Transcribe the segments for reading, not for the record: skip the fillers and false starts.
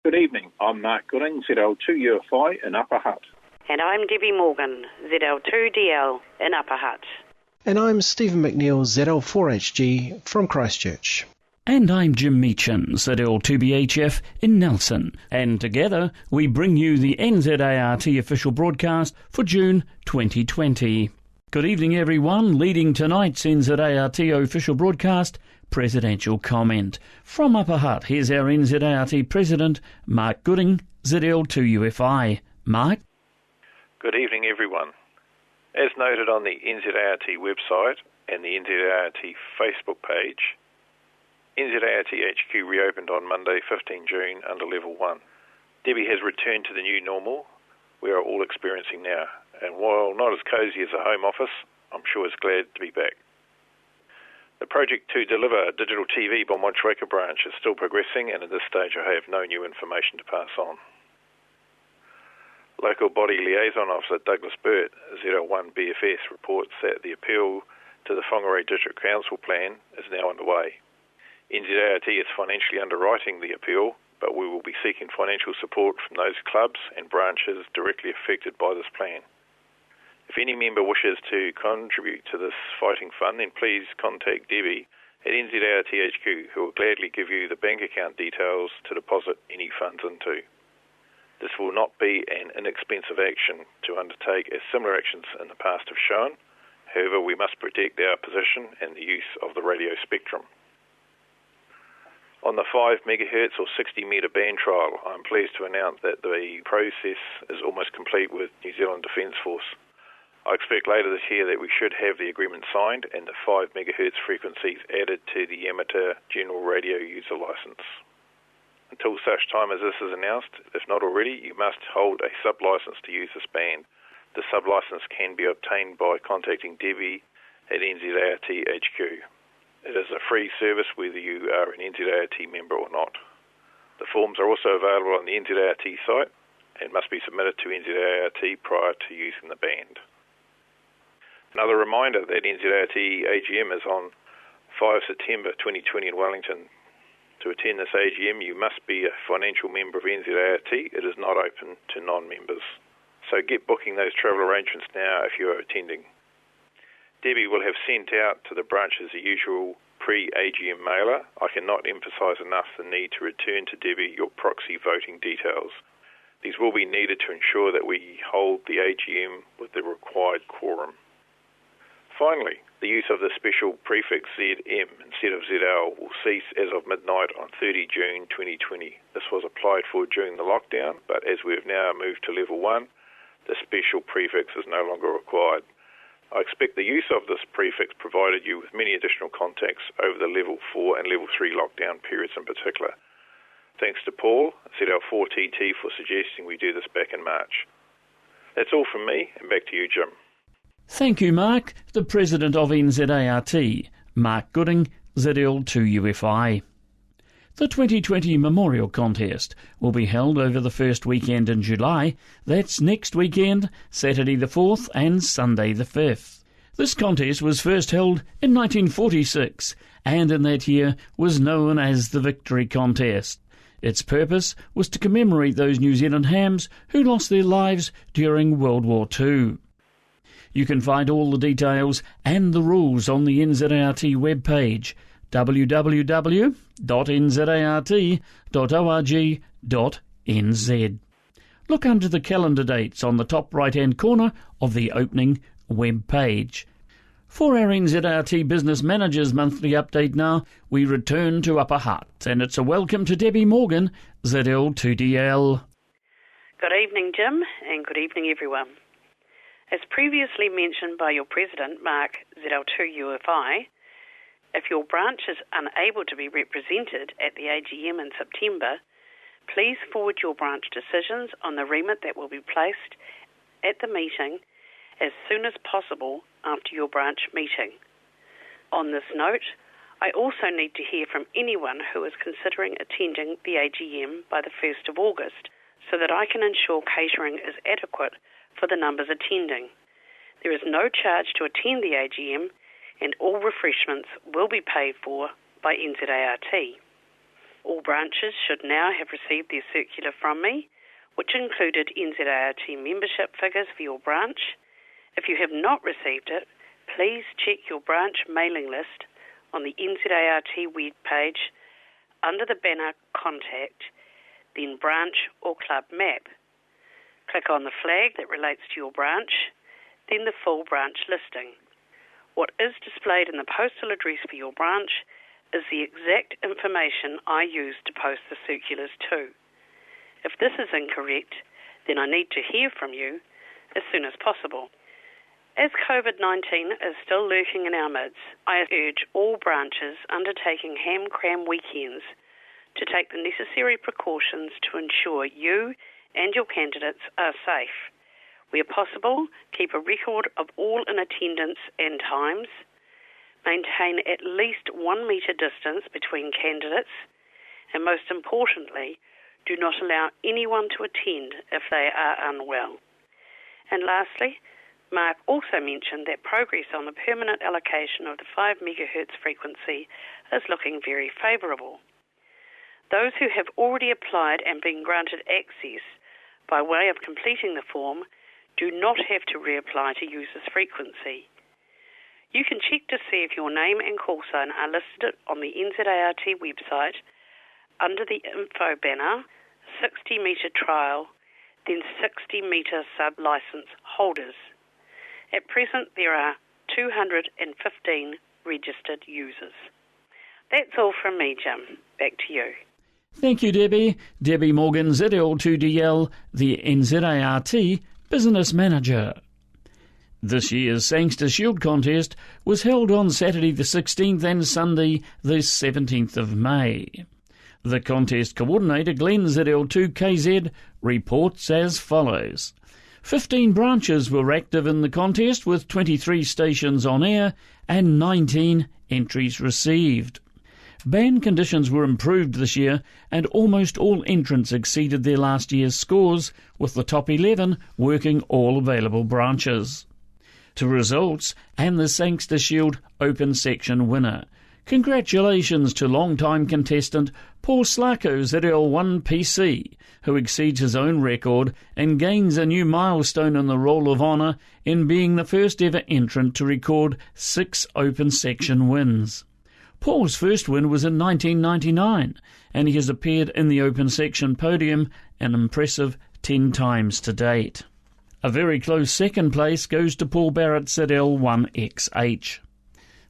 Good evening. I'm Mark Gooding, ZL2UFI in Upper Hutt. And I'm Debbie Morgan, ZL2DL in Upper Hutt. And I'm Stephen McNeill, ZL4HG from Christchurch. And I'm Jim Meechan, ZL2BHF in Nelson. And together we bring you the NZART official broadcast for June 2020. Good evening everyone. Leading tonight's NZART official broadcast, Presidential Comment. From Upper Hutt, here's our NZART President, Mark Gooding, ZL2UFI. Mark? Good evening everyone. As noted on the NZART website and the NZART Facebook page, NZART HQ reopened on Monday, 15 June under Level 1. Debby has returned to the new normal we are all experiencing now, and while not as cosy as a home office, I'm sure it's glad to be back. The project to deliver a digital TV by Motueka branch is still progressing, and at this stage I have no new information to pass on. Local Body Liaison Officer Douglas Burt, ZL1 BFS, reports that the appeal to the Whangarei District Council plan is now underway. NZART is financially underwriting the appeal, but we will be seeking financial support from those clubs and branches directly affected by this plan. If any member wishes to contribute to this fighting fund, then please contact Debby at NZART HQ, who will gladly give you the bank account details to deposit any funds into. This will not be an inexpensive action to undertake, as similar actions in the past have shown. However, we must protect our position and the use of the radio spectrum. On the 5 MHz or 60 metre band trial, I'm pleased to announce that the process is almost complete with New Zealand Defence Force. I expect later this year that we should have the agreement signed and the 5 MHz frequencies added to the amateur general radio user licence. Until such time as this is announced, if not already, you must hold a sub-licence to use this band. The sub-licence can be obtained by contacting Debby at NZART HQ. It is a free service whether you are an NZART member or not. The forms are also available on the NZART site and must be submitted to NZART prior to using the band. Another reminder that NZART AGM is on 5 September 2020 in Wellington. To attend this AGM, you must be a financial member of NZART. It is not open to non-members. So get booking those travel arrangements now if you are attending. Debby will have sent out to the branches the usual pre-AGM mailer. I cannot emphasise enough the need to return to Debby your proxy voting details. These will be needed to ensure that we hold the AGM with the required quorum. Finally, the use of the special prefix ZM instead of ZL will cease as of midnight on 30 June 2020. This was applied for during the lockdown, but as we have now moved to Level 1, the special prefix is no longer required. I expect the use of this prefix provided you with many additional contacts over the Level 4 and Level 3 lockdown periods in particular. Thanks to Paul, ZL4TT, for suggesting we do this back in March. That's all from me, and back to you, Jim. Thank you, Mark. The President of NZART, Mark Gooding, ZL2UFI. The 2020 Memorial Contest will be held over the first weekend in July. That's next weekend, Saturday the 4th and Sunday the 5th. This contest was first held in 1946 and in that year was known as the Victory Contest. Its purpose was to commemorate those New Zealand hams who lost their lives during World War II. You can find all the details and the rules on the NZART webpage, www.nzart.org.nz. Look under the calendar dates on the top right-hand corner of the opening web page. For our NZART Business Managers Monthly Update now, we return to Upper Hutt, and it's a welcome to Debbie Morgan, ZL2DL. Good evening, Jim, and good evening, everyone. As previously mentioned by your President, Mark, ZL2UFI, if your branch is unable to be represented at the AGM in September, please forward your branch decisions on the remit that will be placed at the meeting as soon as possible after your branch meeting. On this note, I also need to hear from anyone who is considering attending the AGM by the 1st of August so that I can ensure catering is adequate for the numbers attending. There is no charge to attend the AGM and all refreshments will be paid for by NZART. All branches should now have received their circular from me, which included NZART membership figures for your branch. If you have not received it, please check your branch mailing list on the NZART web page under the banner Contact, then Branch or Club Map. Click on the flag that relates to your branch, then the full branch listing. What is displayed in the postal address for your branch is the exact information I used to post the circulars to. If this is incorrect, then I need to hear from you as soon as possible. As COVID-19 is still lurking in our midst, I urge all branches undertaking ham-cram weekends to take the necessary precautions to ensure you and your candidates are safe. Where possible, keep a record of all in attendance and times. Maintain at least 1 metre distance between candidates, and most importantly, do not allow anyone to attend if they are unwell. And lastly, Mark also mentioned that progress on the permanent allocation of the 5 MHz frequency is looking very favourable. Those who have already applied and been granted access by way of completing the form do not have to reapply to use this frequency. You can check to see if your name and call sign are listed on the NZART website under the info banner 60 metre trial, then 60 metre sub-licence holders. At present, there are 215 registered users. That's all from me, Jim. Back to you. Thank you, Debbie. Debbie Morgan, ZL2DL, the NZART Business Manager. This year's Sangster Shield contest was held on Saturday the 16th and Sunday the 17th of May. The contest coordinator, Glenn ZL2KZ, reports as follows. 15 branches were active in the contest with 23 stations on air and 19 entries received. Band conditions were improved this year and almost all entrants exceeded their last year's scores, with the top 11 working all available branches. To results and the Sangster Shield Open Section winner. Congratulations to long-time contestant Paul Slako ZL1PC, who exceeds his own record and gains a new milestone in the Roll of Honour in being the first ever entrant to record 6 Open Section wins. Paul's first win was in 1999, and he has appeared in the Open Section podium an impressive 10 times to date. A very close second place goes to Paul Barrett ZL1XH.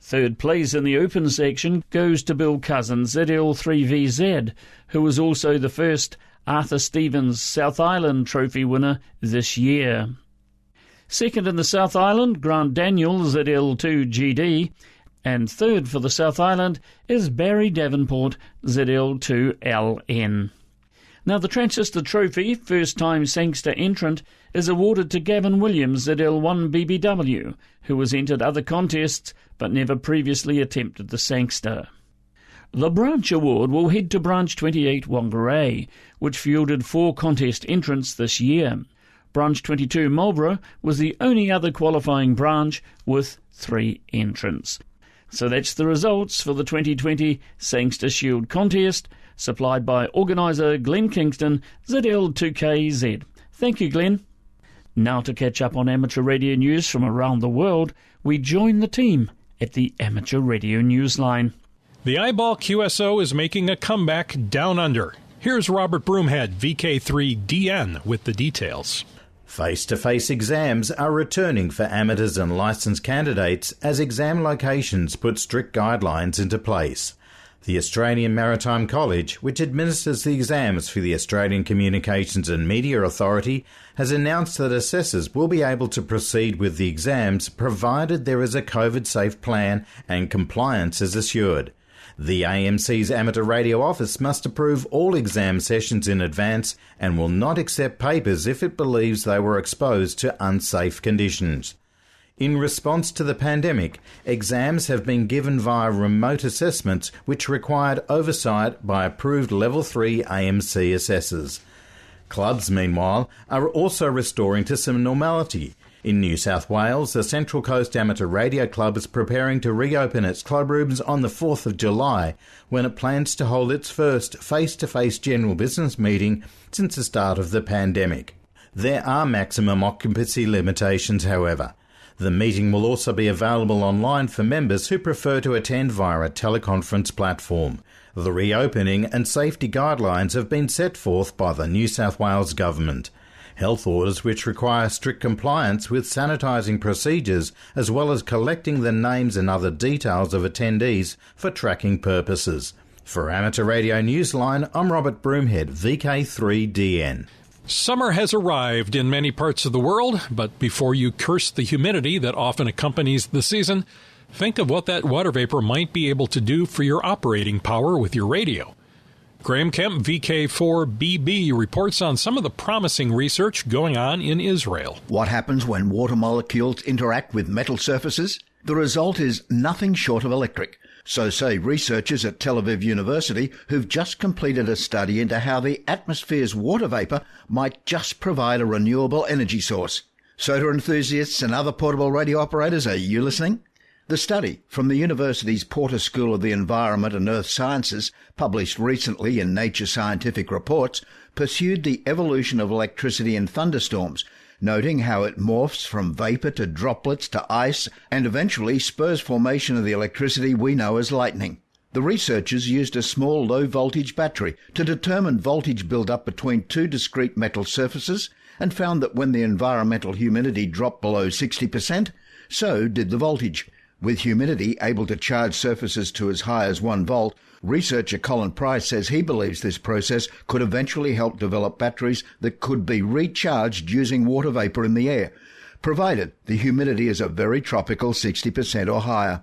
Third place in the Open Section goes to Bill Cousins ZL3VZ, who was also the first Arthur Stevens South Island Trophy winner this year. Second in the South Island, Grant Daniel ZL2GD, and third for the South Island is Barry Davenport ZL2LN. Now the Transistor Trophy, first-time Sangster entrant, is awarded to Gavin Williams ZL1BBW, who has entered other contests but never previously attempted the Sangster. The Branch Award will head to Branch 28 Whangarei, which fielded 4 contest entrants this year. Branch 22 Marlborough was the only other qualifying branch with 3 entrants. So that's the results for the 2020 Sangster Shield contest, supplied by organiser Glenn Kingston, ZL2KZ. Thank you, Glenn. Now to catch up on amateur radio news from around the world, we join the team at the Amateur Radio Newsline. The Eyeball QSO is making a comeback down under. Here's Robert Broomhead, VK3DN, with the details. Face-to-face exams are returning for amateurs and licensed candidates as exam locations put strict guidelines into place. The Australian Maritime College, which administers the exams for the Australian Communications and Media Authority, has announced that assessors will be able to proceed with the exams provided there is a COVID-safe plan and compliance is assured. The AMC's Amateur Radio Office must approve all exam sessions in advance and will not accept papers if it believes they were exposed to unsafe conditions. In response to the pandemic, exams have been given via remote assessments which required oversight by approved Level 3 AMC assessors. Clubs, meanwhile, are also restoring to some normality. In New South Wales, the Central Coast Amateur Radio Club is preparing to reopen its club rooms on the 4th of July, when it plans to hold its first face-to-face general business meeting since the start of the pandemic. There are maximum occupancy limitations, however. The meeting will also be available online for members who prefer to attend via a teleconference platform. The reopening and safety guidelines have been set forth by the New South Wales Government. Health orders which require strict compliance with sanitising procedures, as well as collecting the names and other details of attendees for tracking purposes. For Amateur Radio Newsline, I'm Robert Broomhead, VK3DN. Summer has arrived in many parts of the world, but before you curse the humidity that often accompanies the season, think of what that water vapor might be able to do for your operating power with your radio. Graham Kemp, VK4BB, reports on some of the promising research going on in Israel. What happens when water molecules interact with metal surfaces? The result is nothing short of electric. So say researchers at Tel Aviv University who've just completed a study into how the atmosphere's water vapour might just provide a renewable energy source. Soda enthusiasts and other portable radio operators, are you listening? The study from the university's Porter School of the Environment and Earth Sciences, published recently in Nature Scientific Reports, pursued the evolution of electricity in thunderstorms, noting how it morphs from vapour to droplets to ice and eventually spurs formation of the electricity we know as lightning. The researchers used a small low-voltage battery to determine voltage build-up between two discrete metal surfaces and found that when the environmental humidity dropped below 60%, so did the voltage. With humidity able to charge surfaces to as high as 1 volt, researcher Colin Price says he believes this process could eventually help develop batteries that could be recharged using water vapour in the air, provided the humidity is a very tropical 60% or higher.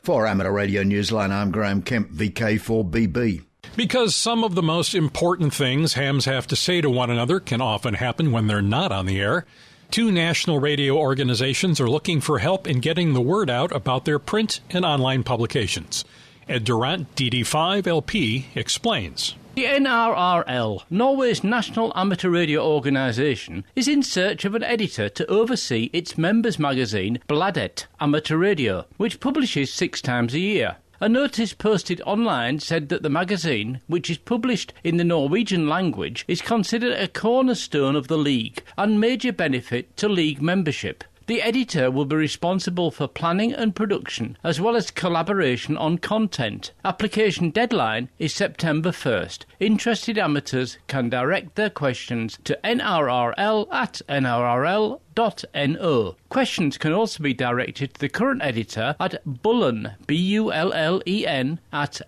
For Amateur Radio Newsline, I'm Graham Kemp, VK4BB. Because some of the most important things hams have to say to one another can often happen when they're not on the air, 2 national radio organizations are looking for help in getting the word out about their print and online publications. Ed Durant, DD5LP, explains. The NRRL, Norway's national amateur radio organisation, is in search of an editor to oversee its members' magazine, Bladet Amateur Radio, which publishes 6 times a year. A notice posted online said that the magazine, which is published in the Norwegian language, is considered a cornerstone of the league and major benefit to league membership. The editor will be responsible for planning and production, as well as collaboration on content. Application deadline is September 1st. Interested amateurs can direct their questions to nrrl@nrrl.no. Questions can also be directed to the current editor at Bullen, Bullen,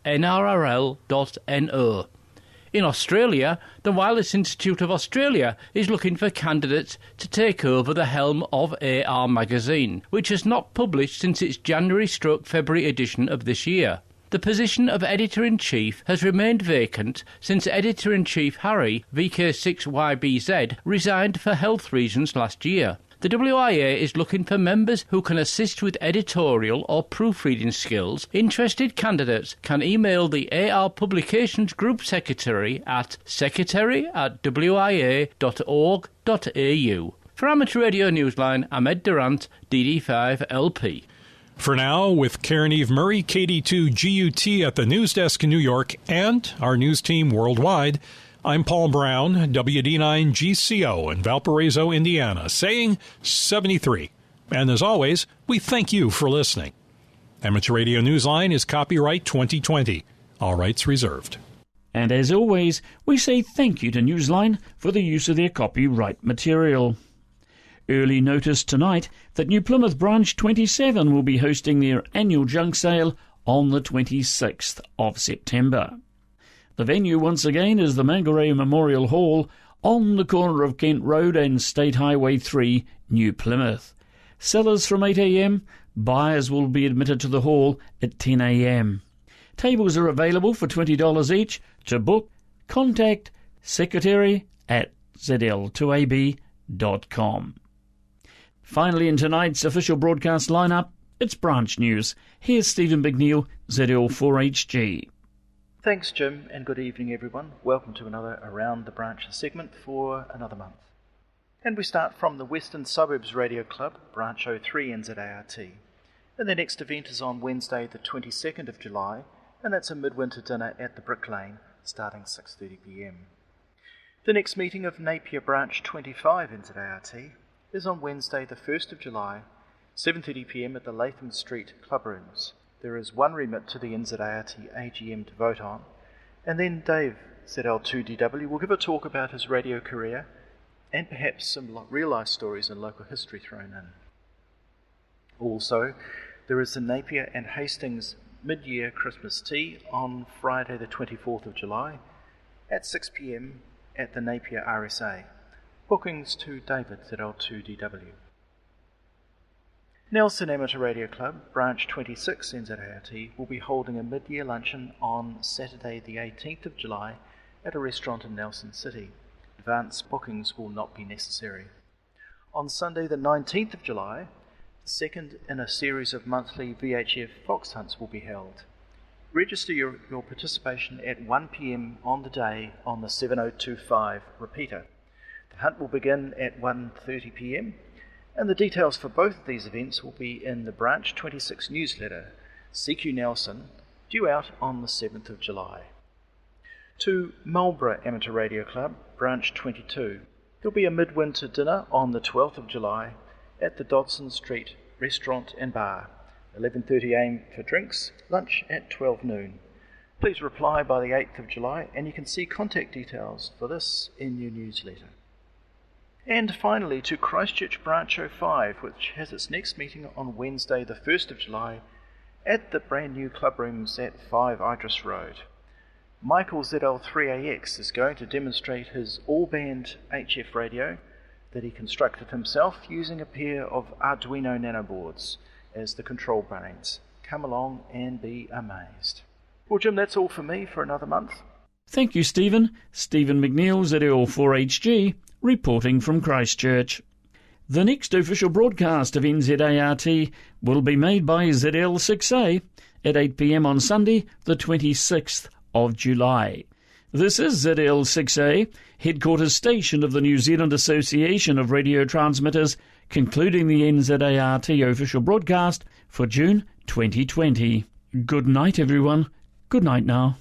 @nrrl.no. In Australia, the Wireless Institute of Australia is looking for candidates to take over the helm of AR magazine, which has not published since its January/February edition of this year. The position of Editor-in-Chief has remained vacant since Editor-in-Chief Harry, VK6YBZ, resigned for health reasons last year. The WIA is looking for members who can assist with editorial or proofreading skills. Interested candidates can email the AR Publications Group Secretary at secretary@wia.org.au. For Amateur Radio Newsline, I'm Ed Durant, DD5LP. For now, with Karen Eve Murray, KD2GUT at the news desk in New York, and our news team worldwide, I'm Paul Brown, WD9GCO in Valparaiso, Indiana, saying 73. And as always, we thank you for listening. Amateur Radio Newsline is copyright 2020. All rights reserved. And as always, we say thank you to Newsline for the use of their copyright material. Early notice tonight that New Plymouth Branch 27 will be hosting their annual junk sale on the 26th of September. The venue once again is the Mangere Memorial Hall on the corner of Kent Road and State Highway 3, New Plymouth. Sellers from 8 a.m, buyers will be admitted to the hall at 10 a.m. Tables are available for $20 each. To book, contact secretary@zl2ab.com. Finally, in tonight's official broadcast lineup, it's Branch News. Here's Stephen McNeill, ZL4HG. Thanks, Jim, and good evening, everyone. Welcome to another Around the Branch segment for another month. And we start from the Western Suburbs Radio Club, Branch 03 NZART. And the next event is on Wednesday the 22nd of July, and that's a midwinter dinner at the Brick Lane, starting 6:30 p.m. The next meeting of Napier Branch 25 NZART is on Wednesday the 1st of July, 7:30 p.m. at the Latham Street Club Rooms. There is one remit to the NZART AGM to vote on, and then Dave, ZL2DW, will give a talk about his radio career and perhaps some real-life stories and local history thrown in. Also, there is the Napier and Hastings mid-year Christmas tea on Friday the 24th of July at 6 p.m. at the Napier RSA. Bookings to David, ZL2DW. Nelson Amateur Radio Club, Branch 26 NZART, will be holding a mid-year luncheon on Saturday the 18th of July at a restaurant in Nelson City. Advance bookings will not be necessary. On Sunday the 19th of July, the second in a series of monthly VHF fox hunts will be held. Register your participation at 1 p.m. on the day on the 7025 repeater. The hunt will begin at 1:30 p.m. and the details for both of these events will be in the Branch 26 newsletter, CQ Nelson, due out on the 7th of July. To Marlborough Amateur Radio Club, Branch 22. There'll be a midwinter dinner on the 12th of July at the Dodson Street Restaurant and Bar. 11:30 a.m. for drinks, lunch at 12 noon. Please reply by the 8th of July and you can see contact details for this in your newsletter. And finally to Christchurch Branch 05, which has its next meeting on Wednesday the 1st of July at the brand new club rooms at 5 Idris Road. Michael ZL3AX is going to demonstrate his all-band HF radio that he constructed himself using a pair of Arduino nanoboards as the control brains. Come along and be amazed. Well, Jim, that's all for me for another month. Thank you, Stephen. Stephen McNeill, ZL4HG, reporting from Christchurch. The next official broadcast of NZART will be made by ZL6A at 8 p.m. on Sunday, the 26th of July. This is ZL6A, headquarters station of the New Zealand Association of Radio Transmitters, concluding the NZART official broadcast for June 2020. Good night, everyone. Good night now.